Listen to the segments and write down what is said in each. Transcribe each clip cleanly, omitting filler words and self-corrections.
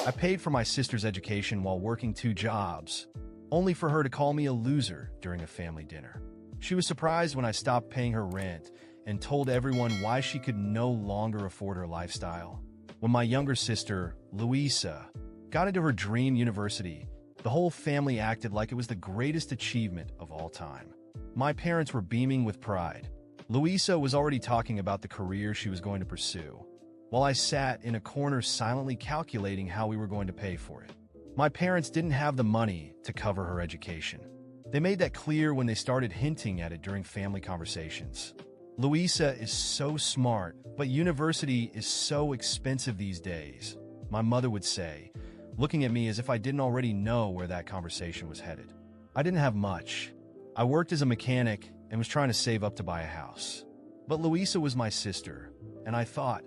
I paid for my sister's education while working 2 jobs, only for her to call me a loser during a family dinner. She was surprised when I stopped paying her rent and told everyone why she could no longer afford her lifestyle. When my younger sister, Louisa, got into her dream university, the whole family acted like it was the greatest achievement of all time. My parents were beaming with pride. Louisa was already talking about the career she was going to pursue, while I sat in a corner silently calculating how we were going to pay for it. My parents didn't have the money to cover her education. They made that clear when they started hinting at it during family conversations. Louisa is so smart, but university is so expensive these days, my mother would say, looking at me as if I didn't already know where that conversation was headed. I didn't have much. I worked as a mechanic and was trying to save up to buy a house. But Louisa was my sister, and I thought,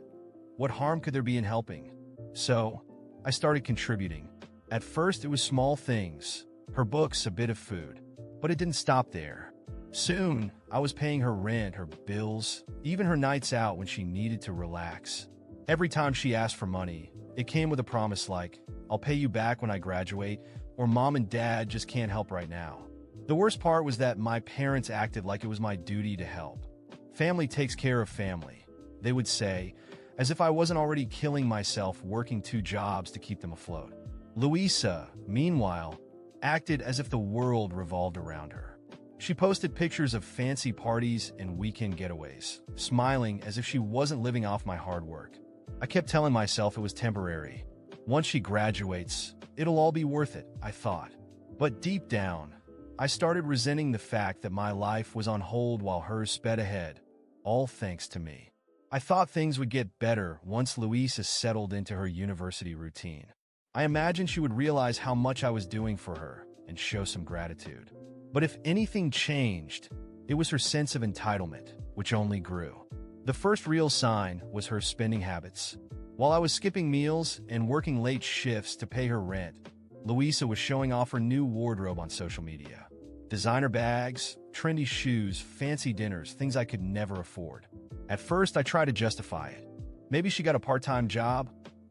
what harm could there be in helping? So, I started contributing. At first, it was small things, her books, a bit of food. But it didn't stop there. Soon, I was paying her rent, her bills, even her nights out when she needed to relax. Every time she asked for money, it came with a promise like, I'll pay you back when I graduate, or Mom and Dad just can't help right now. The worst part was that my parents acted like it was my duty to help. Family takes care of family, they would say, as if I wasn't already killing myself working 2 jobs to keep them afloat. Louisa, meanwhile, acted as if the world revolved around her. She posted pictures of fancy parties and weekend getaways, smiling as if she wasn't living off my hard work. I kept telling myself it was temporary. Once she graduates, it'll all be worth it, I thought. But deep down, I started resenting the fact that my life was on hold while hers sped ahead, all thanks to me. I thought things would get better once Louisa settled into her university routine. I imagined she would realize how much I was doing for her and show some gratitude. But if anything changed, it was her sense of entitlement, which only grew. The first real sign was her spending habits. While I was skipping meals and working late shifts to pay her rent, Louisa was showing off her new wardrobe on social media. Designer bags, trendy shoes, fancy dinners, things I could never afford. At first, I tried to justify it. Maybe she got a part-time job,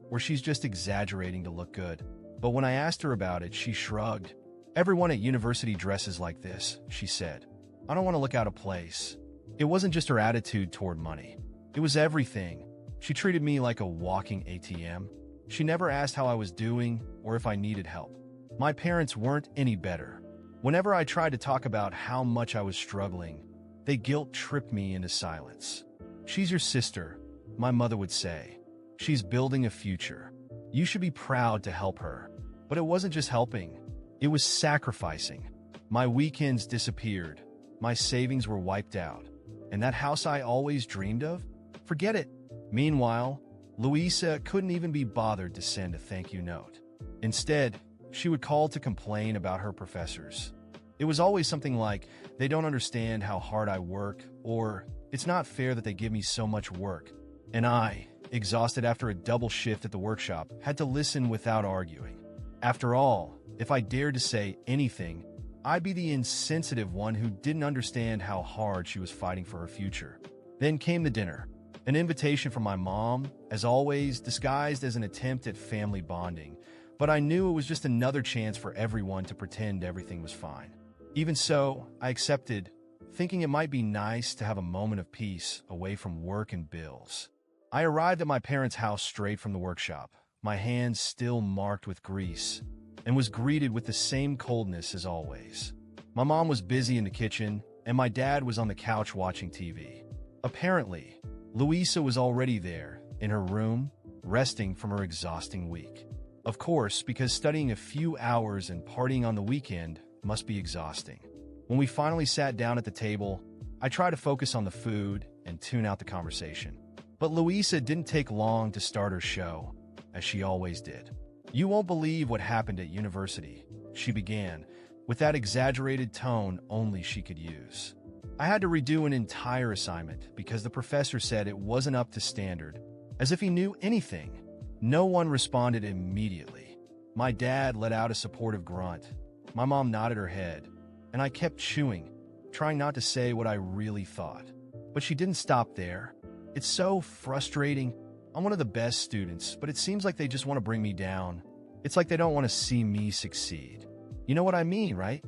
or she's just exaggerating to look good. But when I asked her about it, she shrugged. Everyone at university dresses like this, she said. I don't want to look out of place. It wasn't just her attitude toward money. It was everything. She treated me like a walking ATM. She never asked how I was doing or if I needed help. My parents weren't any better. Whenever I tried to talk about how much I was struggling, they guilt-tripped me into silence. She's your sister, my mother would say. She's building a future. You should be proud to help her. But it wasn't just helping. It was sacrificing. My weekends disappeared. My savings were wiped out. And that house I always dreamed of? Forget it. Meanwhile, Louisa couldn't even be bothered to send a thank you note. Instead, she would call to complain about her professors. It was always something like, they don't understand how hard I work, or it's not fair that they give me so much work. And I, exhausted after a double shift at the workshop, had to listen without arguing. After all, if I dared to say anything, I'd be the insensitive one who didn't understand how hard she was fighting for her future. Then came the dinner. An invitation from my mom, as always, disguised as an attempt at family bonding, but I knew it was just another chance for everyone to pretend everything was fine. Even so, I accepted, thinking it might be nice to have a moment of peace away from work and bills. I arrived at my parents' house straight from the workshop, my hands still marked with grease, and was greeted with the same coldness as always. My mom was busy in the kitchen, and my dad was on the couch watching TV. Apparently, Louisa was already there, in her room, resting from her exhausting week. Of course, because studying a few hours and partying on the weekend must be exhausting. When we finally sat down at the table, I tried to focus on the food and tune out the conversation. But Louisa didn't take long to start her show, as she always did. You won't believe what happened at university, she began, with that exaggerated tone only she could use. I had to redo an entire assignment because the professor said it wasn't up to standard, as if he knew anything. No one responded immediately. My dad let out a supportive grunt. My mom nodded her head, and I kept chewing, trying not to say what I really thought. But she didn't stop there. It's so frustrating. I'm one of the best students, but it seems like they just want to bring me down. It's like they don't want to see me succeed. You know what I mean, right?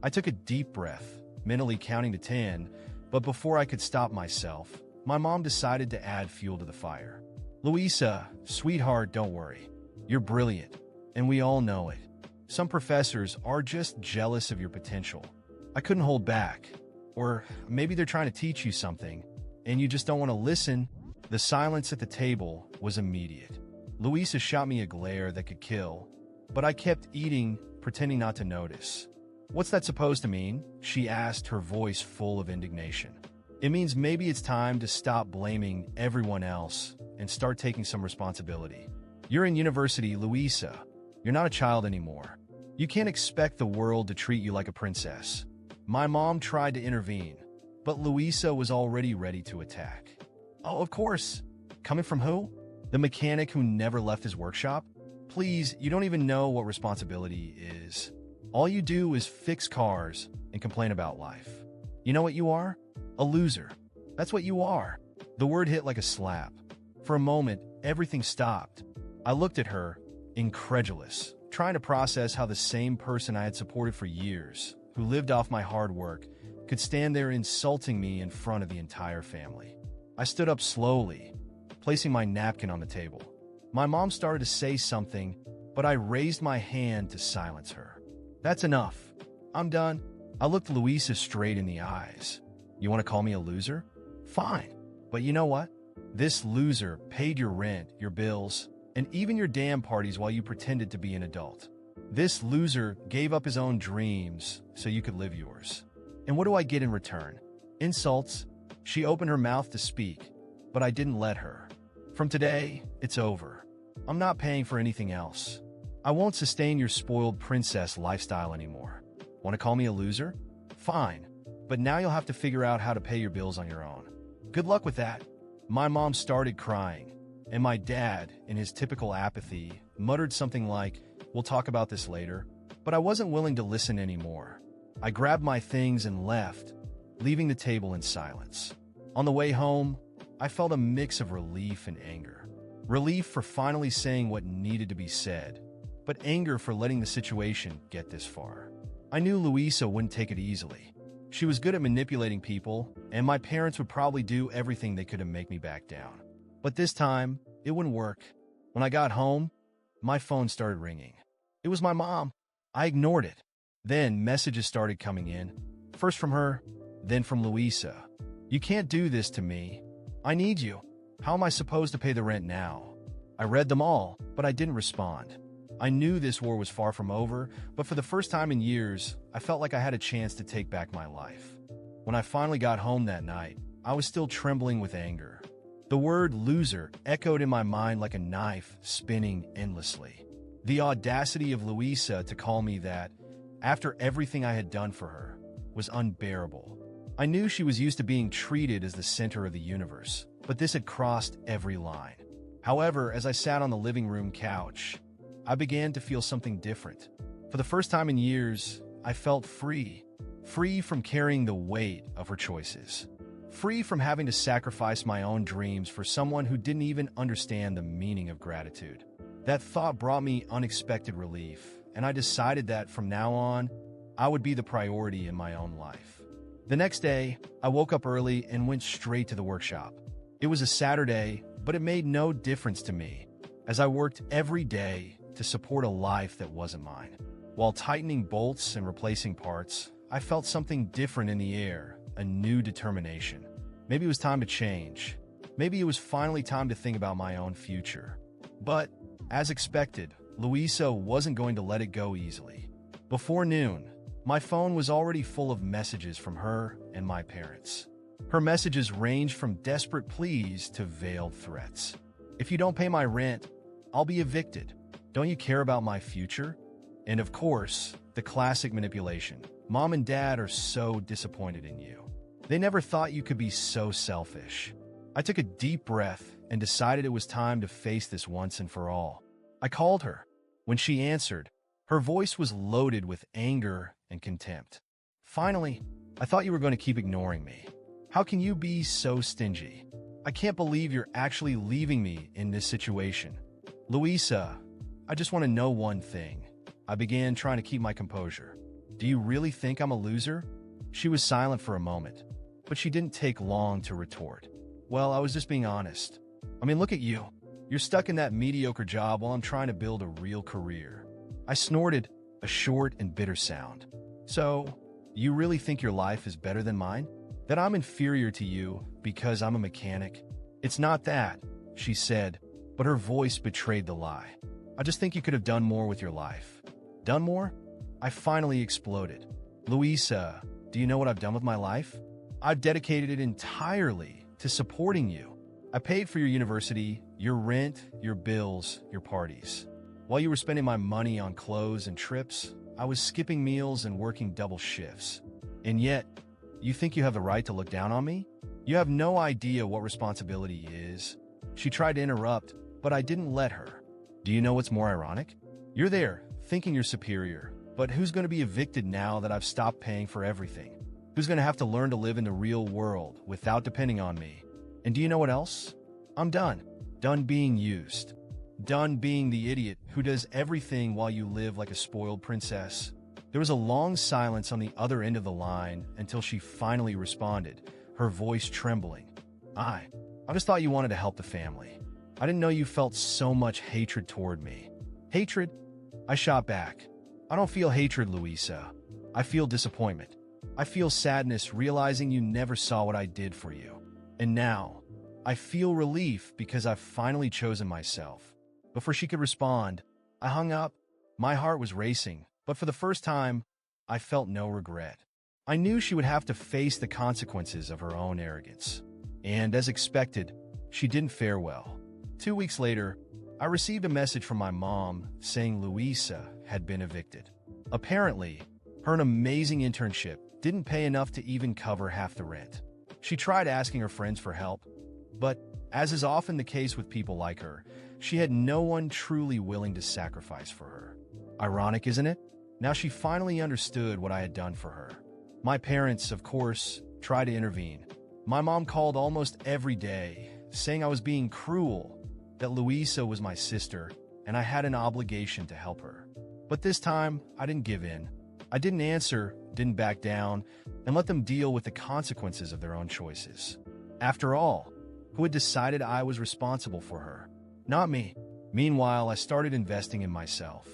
I took a deep breath, mentally counting to 10, but before I could stop myself, my mom decided to add fuel to the fire. Louisa, sweetheart, don't worry. You're brilliant, and we all know it. Some professors are just jealous of your potential. I couldn't hold back. Or maybe they're trying to teach you something, and you just don't want to listen. The silence at the table was immediate. Louisa shot me a glare that could kill, but I kept eating, pretending not to notice. What's that supposed to mean? She asked, her voice full of indignation. It means maybe it's time to stop blaming everyone else and start taking some responsibility. You're in university, Louisa. You're not a child anymore. You can't expect the world to treat you like a princess. My mom tried to intervene, but Louisa was already ready to attack. Oh, of course. Coming from who? The mechanic who never left his workshop? Please, you don't even know what responsibility is. All you do is fix cars and complain about life. You know what you are? A loser. That's what you are. The word hit like a slap. For a moment, everything stopped. I looked at her, incredulous, trying to process how the same person I had supported for years, who lived off my hard work, could stand there insulting me in front of the entire family. I stood up slowly, placing my napkin on the table. My mom started to say something, but I raised my hand to silence her. That's enough. I'm done. I looked Louisa straight in the eyes. You want to call me a loser? Fine. But you know what? This loser paid your rent, your bills, and even your damn parties while you pretended to be an adult. This loser gave up his own dreams so you could live yours. And what do I get in return? Insults. She opened her mouth to speak, but I didn't let her. From today, it's over. I'm not paying for anything else. I won't sustain your spoiled princess lifestyle anymore. Want to call me a loser? Fine, but now you'll have to figure out how to pay your bills on your own. Good luck with that. My mom started crying, and my dad, in his typical apathy, muttered something like, "We'll talk about this later," but I wasn't willing to listen anymore. I grabbed my things and left, leaving the table in silence. On the way home, I felt a mix of relief and anger. Relief for finally saying what needed to be said, but anger for letting the situation get this far. I knew Louisa wouldn't take it easily. She was good at manipulating people, and my parents would probably do everything they could to make me back down. But this time, it wouldn't work. When I got home, my phone started ringing. It was my mom. I ignored it. Then messages started coming in, first from her, then from Louisa. "You can't do this to me. I need you. How am I supposed to pay the rent now?" I read them all, but I didn't respond. I knew this war was far from over, but for the first time in years, I felt like I had a chance to take back my life. When I finally got home that night, I was still trembling with anger. The word loser echoed in my mind like a knife spinning endlessly. The audacity of Louisa to call me that, after everything I had done for her, was unbearable. I knew she was used to being treated as the center of the universe, but this had crossed every line. However, as I sat on the living room couch, I began to feel something different. For the first time in years, I felt free. Free from carrying the weight of her choices. Free from having to sacrifice my own dreams for someone who didn't even understand the meaning of gratitude. That thought brought me unexpected relief, and I decided that from now on, I would be the priority in my own life. The next day, I woke up early and went straight to the workshop. It was a Saturday, but it made no difference to me, as I worked every day to support a life that wasn't mine. While tightening bolts and replacing parts, I felt something different in the air, a new determination. Maybe it was time to change. Maybe it was finally time to think about my own future. But, as expected, Louisa wasn't going to let it go easily. Before noon, my phone was already full of messages from her and my parents. Her messages ranged from desperate pleas to veiled threats. "If you don't pay my rent, I'll be evicted. Don't you care about my future?" And of course, the classic manipulation. "Mom and Dad are so disappointed in you. They never thought you could be so selfish." I took a deep breath and decided it was time to face this once and for all. I called her. When she answered, her voice was loaded with anger and contempt. "Finally, I thought you were going to keep ignoring me. How can you be so stingy? I can't believe you're actually leaving me in this situation. Louisa, I just want to know one thing. I began trying to keep my composure. Do you really think I'm a loser? She was silent for a moment, but she didn't take long to retort. Well, I was just being honest. I mean, look at you. You're stuck in that mediocre job while I'm trying to build a real career. I snorted, a short and bitter sound. So, you really think your life is better than mine? That I'm inferior to you because I'm a mechanic? It's not that, she said, but her voice betrayed the lie. I just think you could have done more with your life. Done more? I finally exploded. Louisa, do you know what I've done with my life? I've dedicated it entirely to supporting you. I paid for your university, your rent, your bills, your parties. While you were spending my money on clothes and trips, I was skipping meals and working double shifts. And yet, you think you have the right to look down on me? You have no idea what responsibility is. She tried to interrupt, but I didn't let her. Do you know what's more ironic? You're there, thinking you're superior, but who's going to be evicted now that I've stopped paying for everything? Who's going to have to learn to live in the real world without depending on me? And do you know what else? I'm done. Done being used. Done being the idiot who does everything while you live like a spoiled princess. There was a long silence on the other end of the line until she finally responded, her voice trembling. I just thought you wanted to help the family. I didn't know you felt so much hatred toward me. Hatred? I shot back. I don't feel hatred, Louisa. I feel disappointment. I feel sadness realizing you never saw what I did for you. And now, I feel relief because I've finally chosen myself. Before she could respond, I hung up. My heart was racing, but for the first time, I felt no regret. I knew she would have to face the consequences of her own arrogance. And as expected, she didn't fare well. 2 weeks later, I received a message from my mom saying Louisa had been evicted. Apparently, her amazing internship didn't pay enough to even cover half the rent. She tried asking her friends for help, but as is often the case with people like her, she had no one truly willing to sacrifice for her. Ironic, isn't it? Now she finally understood what I had done for her. My parents, of course, tried to intervene. My mom called almost every day, saying I was being cruel, that Louisa was my sister, and I had an obligation to help her. But this time, I didn't give in. I didn't answer, didn't back down, and let them deal with the consequences of their own choices. After all, who had decided I was responsible for her? Not me. Meanwhile, I started investing in myself.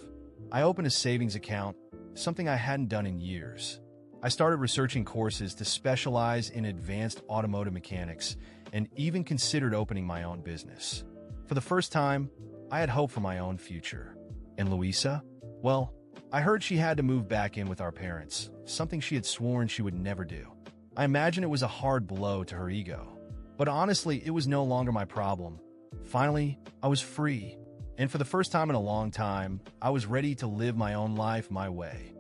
I opened a savings account, something I hadn't done in years. I started researching courses to specialize in advanced automotive mechanics and even considered opening my own business. For the first time, I had hope for my own future. And Louisa? Well, I heard she had to move back in with our parents, something she had sworn she would never do. I imagine it was a hard blow to her ego. But honestly, it was no longer my problem. Finally, I was free. And for the first time in a long time, I was ready to live my own life my way.